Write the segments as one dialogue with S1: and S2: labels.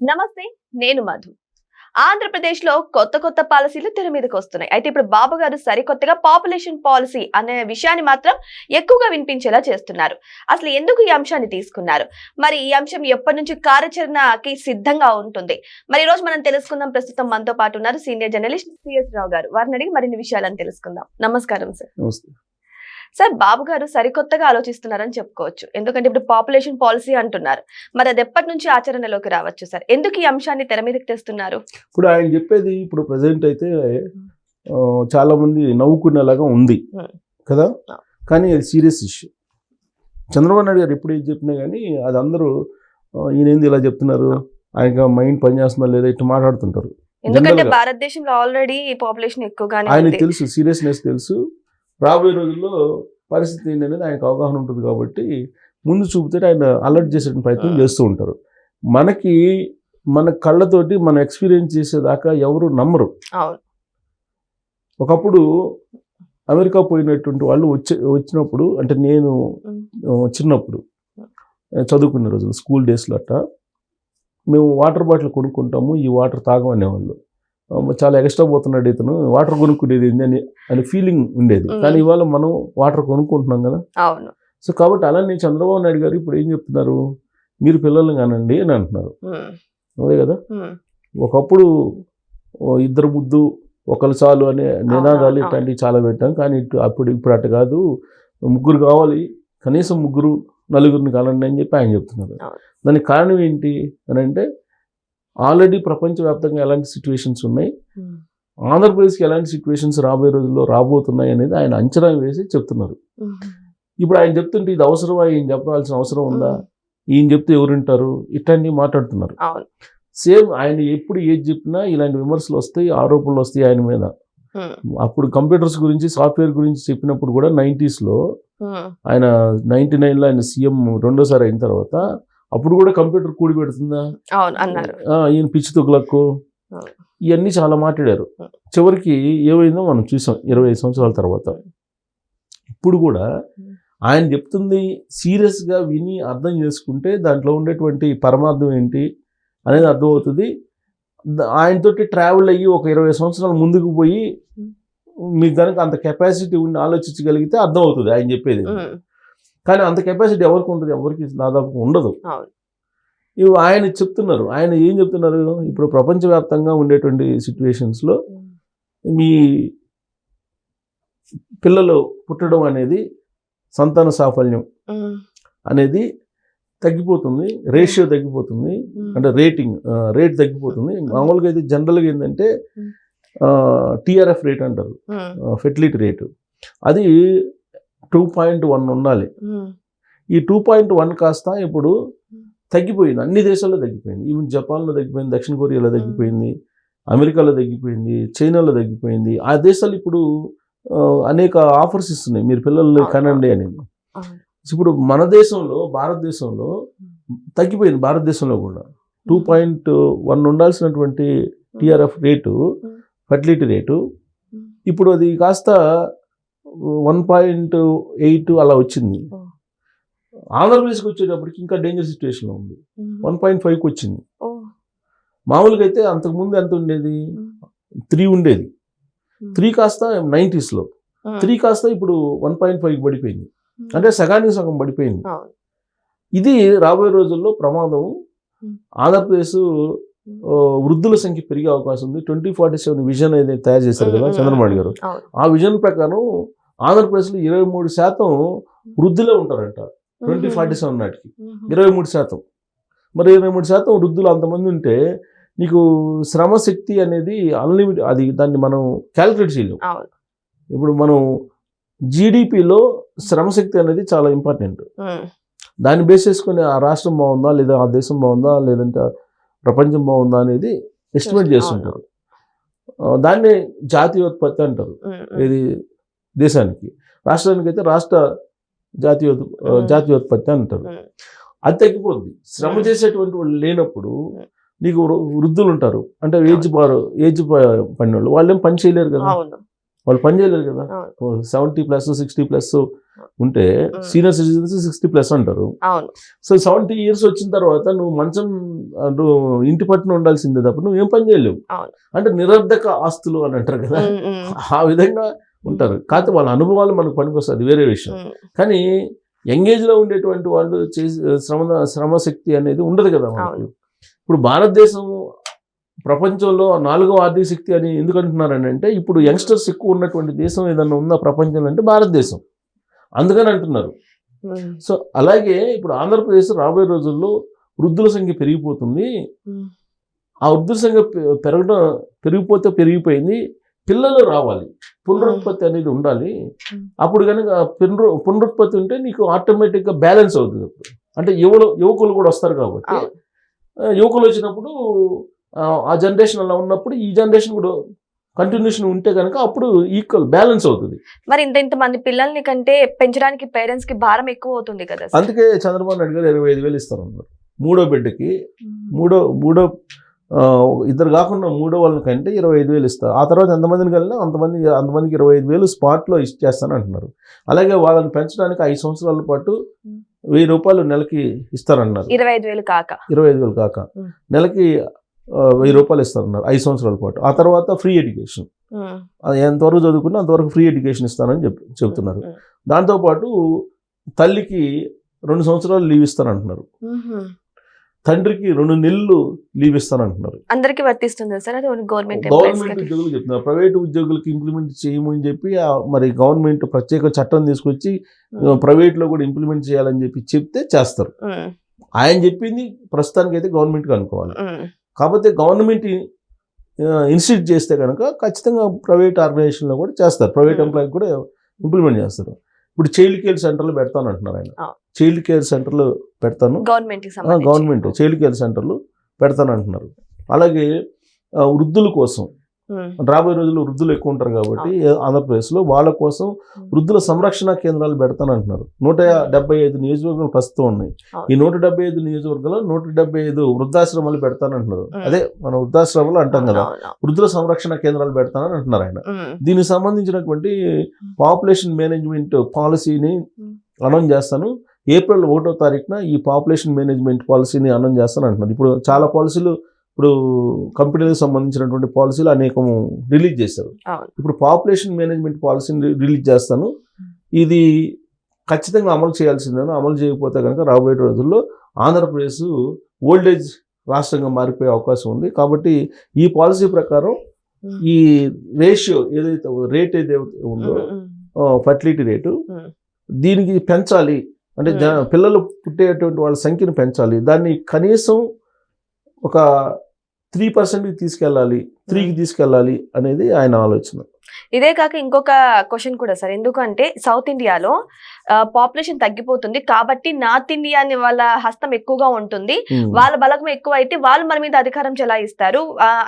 S1: నమస్తే, నేను మధు. ఆంధ్రప్రదేశ్లో కొత్త పాలసీలు తెర మీదకి వస్తున్నాయి. అయితే ఇప్పుడు బాబు గారు సరికొత్తగా పాపులేషన్ పాలసీ అనే విషయాన్ని మాత్రం ఎక్కువగా వినిపించేలా చేస్తున్నారు. అసలు ఎందుకు ఈ అంశాన్ని తీసుకున్నారు? మరి ఈ అంశం ఎప్పటి నుంచి కార్యాచరణకి సిద్ధంగా ఉంటుంది? మరి ఈ రోజు మనం తెలుసుకుందాం. ప్రస్తుతం మనతో పాటు ఉన్నారు సీనియర్ జర్నలిస్ట్ సిఎస్ రావు గారు. వారిని అడిగి మరిన్ని విషయాలను తెలుసుకుందాం. నమస్కారం సార్. సార్, బాబు గారు సరికొత్తగా ఆలోచిస్తున్నారని చెప్పుకోవచ్చు. ఎందుకంటే ఇప్పుడు పాపులేషన్ పాలసీ అంటున్నారు. మరి అది ఎప్పటి నుంచి ఆచరణలోకి రావచ్చు సార్? ఎందుకు ఈ అంశాన్ని తెర మీదకి తెస్తున్నారు?
S2: ఇప్పుడు ఆయన చెప్పేది ఇప్పుడు ప్రజెంట్ అయితే చాలా మంది నవ్వుకునేలాగా ఉంది కదా, కానీ అది సీరియస్ ఇష్యూ. చంద్రబాబు నాయుడు గారు ఎప్పుడు ఏది చెప్పినా కానీ అది అందరూ ఈయనేంది ఇలా చెప్తున్నారు, ఆయన మైండ్ పనిచేస్తున్నా లేదా ఇట్లా మాట్లాడుతుంటారు.
S1: ఎందుకంటే భారతదేశంలో ఆల్రెడీ పాపులేషన్ ఎక్కువగానే
S2: ఆయనకు తెలుసు, సీరియస్నెస్ తెలుసు. రాబోయే రోజుల్లో పరిస్థితి ఏంటి అనేది ఆయనకు అవగాహన ఉంటుంది కాబట్టి ముందు చూపితే ఆయన అలర్ట్ చేసే ప్రయత్నం చేస్తూ ఉంటారు. మన కళ్ళతోటి మనం ఎక్స్పీరియన్స్ చేసేదాకా ఎవరు నమ్మరు. ఒకప్పుడు అమెరికా పోయినటువంటి వాళ్ళు వచ్చినప్పుడు, అంటే నేను చిన్నప్పుడు చదువుకునే రోజులు స్కూల్ డేస్లో అట్ట మేము వాటర్ బాటిల్ కొనుక్కుంటాము, ఈ వాటర్ తాగమనేవాళ్ళు. చాలా ఎక్స్ట్రా పోతున్నాడు ఇతను, వాటర్ కొనుక్కునేది అని ఫీలింగ్ ఉండేది. కానీ ఇవాళ మనం వాటర్ కొనుక్కుంటున్నాం కదా. సో కాబట్టి అలానే చంద్రబాబు నాయుడు గారు ఇప్పుడు ఏం చెప్తున్నారు, మీరు పిల్లల్ని కానండి అని అంటున్నారు. అదే కదా, ఒకప్పుడు ఇద్దరు ముద్దు ఒకరు చాలు అనే నినాదాలు ఇట్లాంటివి చాలా పెట్టాం. కానీ ఇప్పుడు అట్ట కాదు, ముగ్గురు కావాలి, కనీసం ముగ్గురు నలుగురిని కానండి అని చెప్పి ఆయన చెప్తున్నారు. దానికి కారణం ఏంటి అని అంటే, ఆల్రెడీ ప్రపంచవ్యాప్తంగా ఎలాంటి సిచ్యువేషన్స్ ఉన్నాయి, ఆంధ్రప్రదేశ్కి ఎలాంటి సిచ్యువేషన్స్ రాబోయే రోజుల్లో రాబోతున్నాయి అనేది ఆయన అంచనా వేసి చెప్తున్నారు. ఇప్పుడు ఆయన చెప్తుంటే ఇది అవసరమా, ఈయన చెప్పాల్సిన అవసరం ఉందా, ఈయన చెప్తే ఎవరుంటారు, ఇట్లాంటివి మాట్లాడుతున్నారు. సేమ్ ఆయన ఎప్పుడు ఏది చెప్పినా ఇలాంటి విమర్శలు వస్తాయి, ఆరోపణలు వస్తాయి ఆయన మీద. అప్పుడు కంప్యూటర్స్ గురించి, సాఫ్ట్వేర్ గురించి చెప్పినప్పుడు కూడా 90s ఆయన 99లో ఆయన సీఎం రెండోసారి అయిన తర్వాత అప్పుడు కూడా కంప్యూటర్ కూడి పెడుతుందా
S1: అన్నారు.
S2: ఈయన పిచ్చి తుగ్లక్కు ఇవన్నీ చాలా మాట్లాడారు. చివరికి ఏమైందో మనం చూసాం 25 సంవత్సరాల తర్వాత. ఇప్పుడు కూడా ఆయన చెప్తుంది సీరియస్గా విని అర్థం చేసుకుంటే దాంట్లో ఉండేటువంటి పరమార్థం ఏంటి అనేది అర్థమవుతుంది. ఆయనతోటి ట్రావెల్ అయ్యి ఒక 20 సంవత్సరాలు ముందుకు పోయి మీకు కనుక అంత కెపాసిటీ ఉండి ఆలోచించగలిగితే అర్థమవుతుంది ఆయన చెప్పేది. కానీ అంత కెపాసిటీ ఎవరికి ఉంటుంది, ఎవరికి దాదాపు ఉండదు. ఇవి ఆయన చెప్తున్నారు. ఆయన ఏం చెప్తున్నారు, ఇప్పుడు ప్రపంచవ్యాప్తంగా ఉండేటువంటి సిచ్యువేషన్స్లో మీ పిల్లలు పుట్టడం అనేది, సంతాన సాఫల్యం అనేది తగ్గిపోతుంది, రేషియో తగ్గిపోతుంది, అంటే రేట్ తగ్గిపోతుంది. మామూలుగా అయితే జనరల్గా ఏంటంటే టీఆర్ఎఫ్ రేట్ అంటారు, ఫెర్టిలిటీ రేటు, అది 2.1 ఉండాలి. ఈ 2.1 కాస్త ఇప్పుడు తగ్గిపోయింది, అన్ని దేశాల్లో తగ్గిపోయింది. ఈవెన్ జపాన్లో తగ్గిపోయింది, దక్షిణ కొరియాలో తగ్గిపోయింది, అమెరికాలో తగ్గిపోయింది, చైనాలో తగ్గిపోయింది. ఆ దేశాలు ఇప్పుడు అనేక ఆఫర్స్ ఇస్తున్నాయి, మీరు పిల్లల్ని కనండి అని. ఇప్పుడు మన దేశంలో, భారతదేశంలో తగ్గిపోయింది. భారతదేశంలో కూడా 2.1 ఉండాల్సినటువంటి టీఆర్ఎఫ్ రేటు, ఫెర్టిలిటీ రేటు, ఇప్పుడు అది కాస్త 1.8 అలా వచ్చింది. ఆంధ్రప్రదేశ్కి వచ్చేటప్పటికి ఇంకా డేంజర్ సిచ్యువేషన్లో ఉంది, 1.5కి వచ్చింది. మామూలుగా అయితే అంతకుముందు ఎంత ఉండేది, 3 ఉండేది. 3 కాస్త 90sలో 3 కాస్త ఇప్పుడు 1.5కి పడిపోయింది. అంటే సగానికి సగం పడిపోయింది. ఇది రాబోయే రోజుల్లో ప్రమాదం. ఆంధ్రప్రదేశ్ వృద్ధుల సంఖ్య పెరిగే అవకాశం ఉంది. 2047 విజన్ ఏదైతే తయారు చేశారు కదా చంద్రబాబు గారు, ఆ విజన్ ప్రకారం ఆంధ్రప్రదేశ్లో 23% వృద్ధులే ఉంటారంట 2047 నాటికి. 23%. మరి 23% వృద్ధులు అంతమంది ఉంటే నీకు శ్రమశక్తి అనేది అన్లిమిటెడ్, అది దాన్ని మనం క్యాలిక్యులేట్ చేయలేము. ఇప్పుడు మనం జీడిపిలో శ్రమశక్తి అనేది చాలా ఇంపార్టెంట్. దాన్ని బేస్ చేసుకుని ఆ రాష్ట్రం బాగుందా లేదా, ఆ దేశం బాగుందా లేదంటే ప్రపంచం బాగుందా అనేది ఎస్టిమేట్ చేస్తుంటారు. దాన్నే జాతీయోత్పత్తి అంటారు. ఇది దేశానికి, రాష్ట్రానికి అయితే రాష్ట్ర జాతీయోత్పత్తి అంటారు. అది తగ్గిపోద్ది. శ్రమ చేసేటువంటి వాళ్ళు లేనప్పుడు నీకు వృద్ధులు ఉంటారు, అంటే ఏజ్ పడిన వాళ్ళు, వాళ్ళేం పని చేయలేరు కదా. వాళ్ళు పని చేయలేరు కదా. 70+, 60+ ఉంటే సీనియర్ సిటిజన్స్ 60+ అంటారు. సో 70 years వచ్చిన తర్వాత నువ్వు నువ్వు ఇంటి పట్టున ఉండాల్సిందే తప్ప నువ్వు ఏం పని చేయలేవు. అంటే నిరర్ధక ఆస్తులు అని అంటారు కదా, ఆ విధంగా ఉంటారు. కాకపోతే వాళ్ళ అనుభవాలు మనకు పనికొస్తుంది, వేరే విషయం. కానీ యంగేజ్ లో ఉండేటువంటి వాళ్ళు శ్రమశక్తి అనేది ఉండదు కదా మనకి. ఇప్పుడు భారతదేశం ప్రపంచంలో 4వ ఆర్థిక శక్తి అని ఎందుకు అంటున్నారని అంటే, ఇప్పుడు యంగ్స్టర్స్ ఎక్కువ ఉన్నటువంటి దేశం ఏదన్నా ఉందా ప్రపంచంలో అంటే భారతదేశం, అందుకని అంటున్నారు. సో అలాగే ఇప్పుడు ఆంధ్రప్రదేశ్ రాబోయే రోజుల్లో వృద్ధుల సంఖ్య పెరిగిపోతుంది. ఆ వృద్ధుల సంఖ్య పెరిగిపోయింది, పిల్లలు రావాలి, పునరుత్పత్తి అనేది ఉండాలి. అప్పుడు కనుక పునరుత్పత్తి ఉంటే నీకు ఆటోమేటిక్గా బ్యాలెన్స్ అవుతుంది. అంటే యువకులు కూడా వస్తారు కాబట్టి, యువకులు వచ్చినప్పుడు ఆ జనరేషన్ అలా ఉన్నప్పుడు ఈ జనరేషన్ కూడా కంటిన్యూషన్ ఉంటే కనుక అప్పుడు ఈక్వల్ బ్యాలెన్స్ అవుతుంది.
S1: మరి ఇంతమంది పిల్లల్ని కంటే పెంచడానికి పేరెంట్స్ కి భారం ఎక్కువ అవుతుంది కదా.
S2: అందుకే చంద్రబాబు నాయుడు గారు 25,000 ఇస్తారన్నారు 3వ బిడ్డకి. మూడో ఇద్దరు కాకుండా 3వ వాళ్ళ కంటే 25,000 ఇస్తారు. ఆ తర్వాత ఎంతమందిని కలిగినా అంతమందికి 25,000 స్పాట్లో ఇచ్చేస్తాను అంటున్నారు. అలాగే వాళ్ళని పెంచడానికి 5 సంవత్సరాల పాటు 1,000 రూపాయలు నెలకి ఇస్తారన్నారు. 25,000 కాక నెలకి 1,000 రూపాయలు ఇస్తారన్నారు 5 సంవత్సరాల పాటు. ఆ తర్వాత ఫ్రీ ఎడ్యుకేషన్, ఎంతవరకు చదువుకున్నా అంతవరకు ఫ్రీ ఎడ్యుకేషన్ ఇస్తానని చెప్తున్నారు. దాంతోపాటు తల్లికి 2 సంవత్సరాలు లీవ్ ఇస్తానంటున్నారు, తండ్రికి 2 నెలలు లీవ్ ఇస్తానంటున్నారు.
S1: అందరికీ వర్తిస్తుంది సార్ అది? గవర్నమెంట్
S2: ఉద్యోగులు చెప్తున్నారు, ప్రైవేట్ ఉద్యోగులకి ఇంప్లిమెంట్ చేయమని చెప్పి మరి గవర్నమెంట్ ప్రత్యేక చట్టం తీసుకొచ్చి ప్రైవేట్లో కూడా ఇంప్లిమెంట్ చేయాలని చెప్తే చేస్తారు. ఆయన చెప్పింది ప్రస్తుతానికి అయితే గవర్నమెంట్కి అనుకోవాలి. కాకపోతే గవర్నమెంట్ ఇన్స్టిట్యూట్ చేస్తే కనుక ఖచ్చితంగా ప్రైవేట్ ఆర్గనైజేషన్లో కూడా చేస్తారు, ప్రైవేట్ ఎంప్లాయీకి కూడా ఇంప్లిమెంట్ చేస్తారు. ఇప్పుడు చైల్డ్ కేర్ సెంటర్లు పెడతాను అంటున్నారు ఆయన. చైల్డ్ కేర్ సెంటర్లు పెడతాను, గవర్నమెంట్ చైల్డ్ కేర్ సెంటర్లు పెడతాను అంటున్నారు. అలాగే వృద్ధుల కోసం రాబోయే రోజుల్లో వృద్ధులు ఎక్కువ ఉంటారు కాబట్టి ఆంధ్రప్రదేశ్లో వాళ్ళ కోసం వృద్ధుల సంరక్షణ కేంద్రాలు పెడతాను అంటున్నారు. 175 నియోజకవర్గాలు ప్రస్తుతం ఉన్నాయి. ఈ 175 నియోజకవర్గాల్లో 175 వృద్ధాశ్రమాలు పెడతానంటున్నారు. అదే మన వృద్ధాశ్రమాలు అంటాం కదా, వృద్ధుల సంరక్షణ కేంద్రాలు పెడతానని అంటున్నారు ఆయన. దీనికి సంబంధించినటువంటి పాపులేషన్ మేనేజ్మెంట్ పాలసీని అనౌన్స్ చేస్తాను, ఏప్రిల్ 1వ తారీఖున ఈ పాపులేషన్ మేనేజ్మెంట్ పాలసీని అనౌన్స్ చేస్తాను అంటున్నారు. ఇప్పుడు చాలా పాలసీలు, ఇప్పుడు కంపెనీలకు సంబంధించినటువంటి పాలసీలు అనేకం రిలీజ్ చేశారు. ఇప్పుడు పాపులేషన్ మేనేజ్మెంట్ పాలసీని రిలీజ్ చేస్తాను, ఇది ఖచ్చితంగా అమలు చేయాల్సిందని. అమలు చేయకపోతే కనుక రాబోయే రోజుల్లో ఆంధ్రప్రదేశ్ ఓల్డేజ్ రాష్ట్రంగా మారిపోయే అవకాశం ఉంది. కాబట్టి ఈ పాలసీ ప్రకారం ఈ రేషియో రేట్ ఏదైతే ఉందో ఫర్టిలిటీ రేటు, దీనికి పెంచాలి. అంటే పిల్లలు పుట్టేటువంటి వాళ్ళ సంఖ్యను పెంచాలి, దాన్ని కనీసం ఒక 3% తీసుకెళ్ళాలి, 3కి తీసుకెళ్ళాలి అనేది ఆయన ఆలోచన.
S1: ఇదే కాక ఇంకొక క్వశ్చన్ కూడా సార్, ఎందుకంటే సౌత్ ఇండియాలో పాపులేషన్ తగ్గిపోతుంది కాబట్టి నార్త్ ఇండియా వాళ్ళ హస్తం ఎక్కువగా ఉంటుంది, వాళ్ళ బలగం ఎక్కువ అయితే వాళ్ళు మన మీద అధికారం చెలాయిస్తారు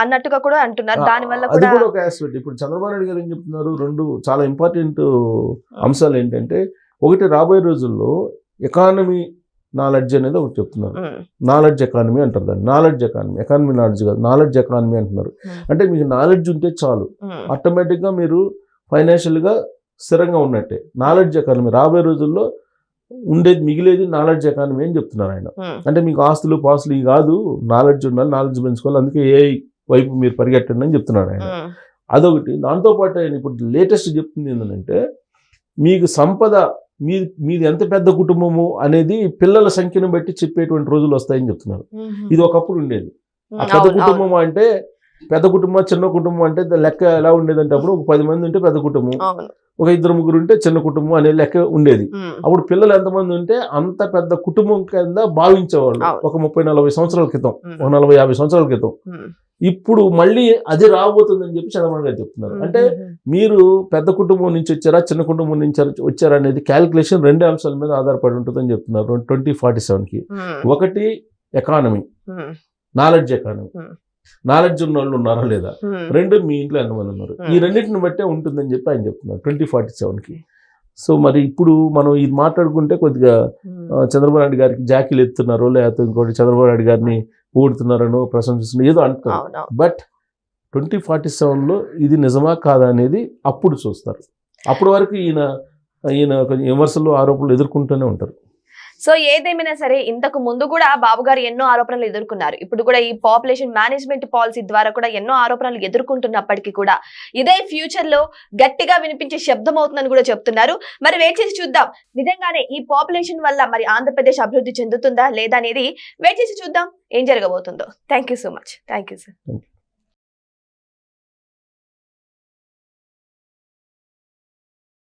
S1: అన్నట్టుగా కూడా అంటున్నారు. దాని వల్ల కూడా
S2: ఒక ఆస్పెక్ట్. ఇప్పుడు చంద్రబాబు నాయుడు గారు ఏం చెప్తున్నారు, 2 చాలా ఇంపార్టెంట్ అంశాలు ఏంటంటే, ఒకటి రాబోయే రోజుల్లో ఎకానమీ నాలెడ్జ్ అనేది ఒకటి చెప్తున్నారు. నాలెడ్జ్ ఎకానమీ అంటారు దాన్ని. నాలెడ్జ్ ఎకానమీ నాలెడ్జ్ కాదు, నాలెడ్జ్ ఎకానమీ అంటున్నారు. అంటే మీకు నాలెడ్జ్ ఉంటే చాలు, ఆటోమేటిక్గా మీరు ఫైనాన్షియల్గా స్థిరంగా ఉన్నట్టే. నాలెడ్జ్ ఎకానమీ రాబోయే రోజుల్లో మిగిలేది నాలెడ్జ్ ఎకానమీ అని చెప్తున్నారు ఆయన. అంటే మీకు ఆస్తులు పాస్తులు ఇవి కాదు, నాలెడ్జ్ ఉండాలి, నాలెడ్జ్ పెంచుకోవాలి, అందుకే ఏ వైపు మీరు పరిగెట్టండి అని చెప్తున్నాడు ఆయన. అదొకటి. దాంతోపాటు ఆయన ఇప్పుడు లేటెస్ట్ చెప్తుంది ఏంటంటే, మీకు సంపద మీది ఎంత పెద్ద కుటుంబము అనేది పిల్లల సంఖ్యను బట్టి చెప్పేటువంటి రోజులు వస్తాయని చెప్తున్నారు. ఇది ఒకప్పుడు ఉండేది. ఆ పెద్ద కుటుంబం అంటే పెద్ద కుటుంబం, చిన్న కుటుంబం అంటే లెక్క ఎలా ఉండేదంటే, అప్పుడు ఒక 10 మంది ఉంటే పెద్ద కుటుంబం, ఒక 2-3 ఉంటే చిన్న కుటుంబం అనే లెక్క ఉండేది. అప్పుడు పిల్లలు ఎంతమంది ఉంటే అంత పెద్ద కుటుంబం కింద భావించేవాళ్ళు ఒక 30-40 సంవత్సరాల క్రితం, ఒక 40-50 సంవత్సరాల క్రితం. ఇప్పుడు మళ్ళీ అది రాబోతుందని చెప్పి చంద్రబాబు గారు చెప్తున్నారు. అంటే మీరు పెద్ద కుటుంబం నుంచి వచ్చారా, చిన్న కుటుంబం నుంచి వచ్చారా అనేది క్యాలిక్యులేషన్ 2 అంశాల మీద ఆధారపడి ఉంటుందని చెప్తున్నారు 2047కి. ఒకటి ఎకానమీ, నాలెడ్జ్ ఎకానమీ, నాలెడ్జ్ ఉన్న వాళ్ళు ఉన్నారా లేదా, 2 మీ ఇంట్లో ఎంతమంది ఉన్నారు, ఈ రెండింటిని బట్టే ఉంటుందని చెప్పి ఆయన చెప్తున్నారు 2047కి. సో మరి ఇప్పుడు మనం ఇది మాట్లాడుకుంటే కొద్దిగా చంద్రబాబు నాయుడు గారికి జాకీలు ఎత్తున్నారో, లేకపోతే ఇంకోటి చంద్రబాబు నాయుడు గారిని ఊడుతున్నారనో, ప్రశంసిస్తున్నారు, ఏదో అంటున్నారు. బట్ 2047లో ఇది నిజమా కాదా అనేది అప్పుడు చూస్తారు. అప్పటి వరకు ఈయన కొంచెం విమర్శలు ఆరోపణలు ఎదుర్కొంటూనే ఉంటారు.
S1: సో ఏదేమైనా సరే ఇంతకు ముందు కూడా బాబు గారు ఎన్నో ఆరోపణలు ఎదుర్కొన్నారు. ఇప్పుడు కూడా ఈ పాపులేషన్ మేనేజ్మెంట్ పాలసీ ద్వారా కూడా ఎన్నో ఆరోపణలు ఎదుర్కొంటున్నప్పటికీ కూడా ఇదే ఫ్యూచర్ లో గట్టిగా వినిపించే శబ్దం అవుతుందని కూడా చెప్తున్నారు. మరి వేచి చేసి చూద్దాం, నిజంగానే ఈ పాపులేషన్ వల్ల మరి ఆంధ్రప్రదేశ్ అభివృద్ధి చెందుతుందా లేదా అనేది వేచి చేసి చూద్దాం ఏం జరగబోతుందో. Thank you so much. Thank you sir.